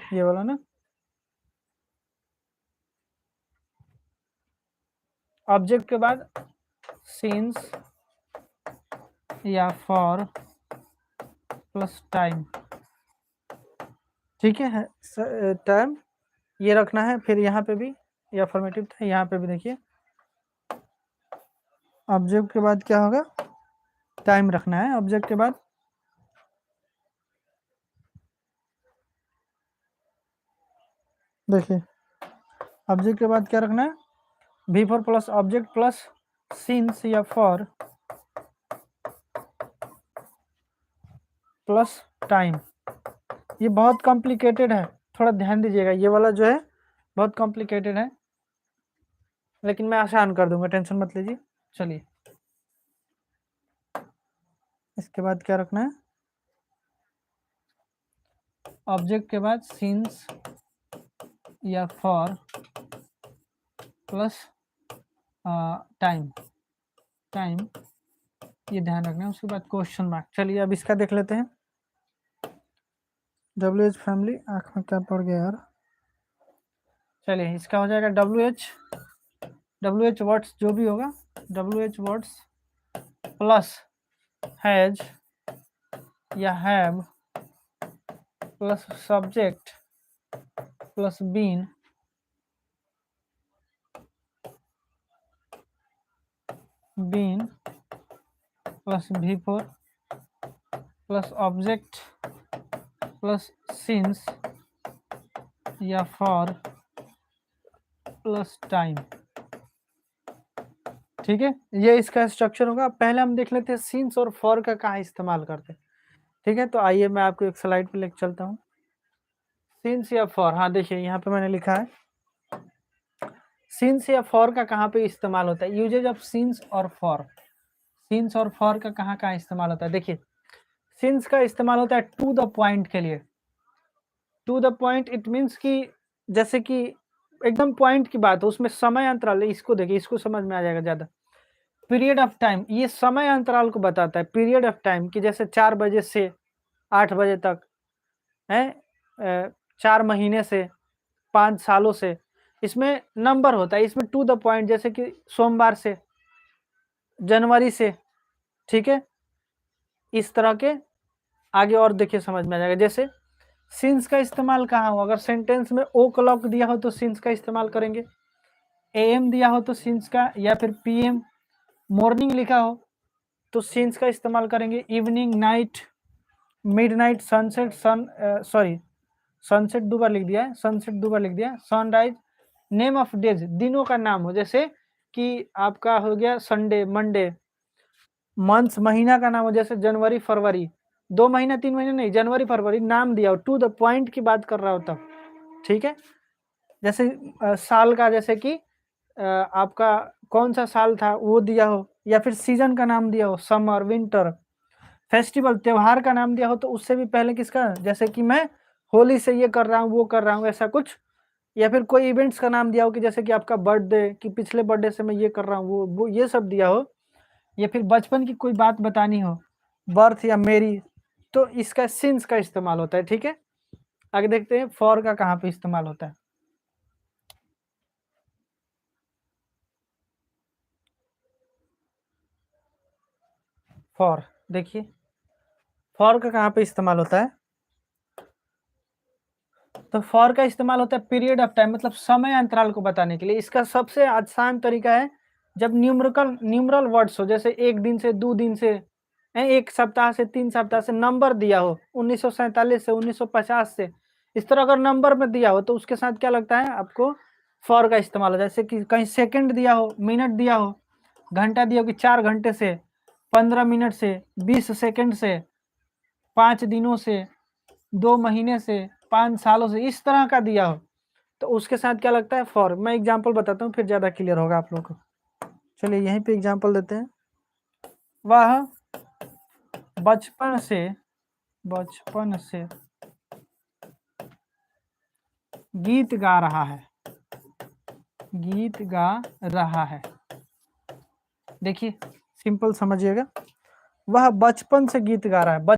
ये वाला ना, ऑब्जेक्ट के बाद सिंस या फॉर प्लस टाइम, ठीक है। टाइम ये रखना है, फिर यहाँ पे भी ये अफर्मेटिव था, यहाँ पे भी देखिए ऑब्जेक्ट के बाद क्या होगा, टाइम रखना है ऑब्जेक्ट के बाद। देखिए ऑब्जेक्ट के बाद क्या रखना है, भी for plus object plus since या फॉर प्लस टाइम। ये बहुत कॉम्प्लिकेटेड है, थोड़ा ध्यान दीजिएगा, ये वाला जो है बहुत कॉम्प्लिकेटेड है, लेकिन मैं आसान कर दूंगा, टेंशन मत लीजिए। चलिए इसके बाद क्या रखना है, ऑब्जेक्ट के बाद सिंस या फॉर प्लस टाइम, टाइम ये ध्यान रखना है। उसके बाद क्वेश्चन मार्क। चलिए अब इसका देख लेते हैं। WH फैमिली, आँख में क्या पड़ गया यार। चलिए इसका हो जाएगा WH वर्ड्स जो भी होगा, WH वर्ड्स प्लस हैज या have plus subject plus been plus V4 plus object plus since या फॉर प्लस टाइम, ठीक है। ये इसका स्ट्रक्चर होगा। पहले हम देख लेते हैं सिंस और फॉर का कहाँ इस्तेमाल करते हैं, ठीक है। तो आइए मैं आपको एक स्लाइड पे लेकर चलता हूँ। सिंस या फॉर, हाँ देखिए यहाँ पे मैंने लिखा है सिंस या फॉर का कहाँ पे इस्तेमाल होता है, यूजेज ऑफ सिंस और फॉर। सिंस और फॉर का कहाँ कहाँ इस्तेमाल होता है, देखिए सिंस का इस्तेमाल होता है टू द पॉइंट के लिए। To the point it means कि जैसे कि एकदम पॉइंट की बात है, उसमें समय अंतराल, इसको देखिए, इसको समझ में आ जाएगा ज्यादा। पीरियड ऑफ टाइम, ये समय अंतराल को बताता है, पीरियड ऑफ टाइम कि जैसे 4 बजे से 8 बजे तक है, 4 महीने से 5 सालों से, इसमें नंबर होता है, इसमें टू द पॉइंट, जैसे कि सोमवार से, जनवरी से, ठीक है। इस तरह के आगे और देखिए समझ में आ जाएगा। जैसे सिंस का इस्तेमाल कहाँ हो, अगर सेंटेंस में ओ क्लॉक दिया हो तो सिंस का इस्तेमाल करेंगे, AM दिया हो तो सिंस का, या फिर PM मॉर्निंग लिखा हो तो सिंस का इस्तेमाल करेंगे, evening, night, midnight, sunset, sunset 2 बार लिख दिया है, सनसेट 2 बार लिख दिया, सनराइज, नेम ऑफ डेज, दिनों का नाम हो, जैसे कि आपका हो गया संडे, मंडे, मंथ्स महीना का नाम हो, जैसे जनवरी फरवरी, 2 महीना 3 महीने नहीं, जनवरी फरवरी नाम दिया हो, टू द पॉइंट की बात कर रहा हो तब, ठीक है। जैसे साल का, जैसे कि आपका कौन सा साल था वो दिया हो, या फिर सीजन का नाम दिया हो, समर, विंटर, फेस्टिवल, त्योहार का नाम दिया हो, तो उससे भी पहले किसका, जैसे कि मैं होली से ये कर रहा हूँ, वो कर रहा हूँ, ऐसा कुछ, या फिर कोई इवेंट्स का नाम दिया हो कि जैसे कि आपका बर्थडे, कि पिछले बर्थडे से मैं ये कर रहा हूँ, वो ये सब दिया हो, या फिर बचपन की कोई बात बतानी हो, बर्थ या मेरी, तो इसका सिंस का इस्तेमाल होता है, ठीक है। आगे देखते हैं फॉर का कहाँ पे इस्तेमाल होता है। फॉर, देखिए फॉर का कहाँ पे इस्तेमाल होता है, तो फॉर का इस्तेमाल होता है पीरियड ऑफ टाइम, मतलब समय अंतराल को बताने के लिए। इसका सबसे आसान तरीका है जब न्यूमरल वर्ड्स हो, जैसे 1 दिन से, 2 दिन से, 1 सप्ताह से, 3 सप्ताह से, नंबर दिया हो 1947 से, 1950 से, इस तरह अगर नंबर में दिया हो तो उसके साथ क्या लगता है आपको, फॉर का इस्तेमाल हो। जैसे कि कहीं सेकंड दिया हो, मिनट दिया हो, घंटा दिया हो कि 4 घंटे से, 15 मिनट से, 20 सेकंड से, 5 दिनों से, 2 महीने से, 5 सालों से, इस तरह का दिया हो तो उसके साथ क्या लगता है, फॉर। मैं एग्जांपल बताता हूँ फिर ज़्यादा क्लियर होगा आप लोगों को। चलिए यहीं पे एग्जांपल देते हैं। वह बचपन से गीत गा रहा है, गीत गा रहा है। देखिए सिंपल समझिएगा, वह बचपन से गीत गा रहा है,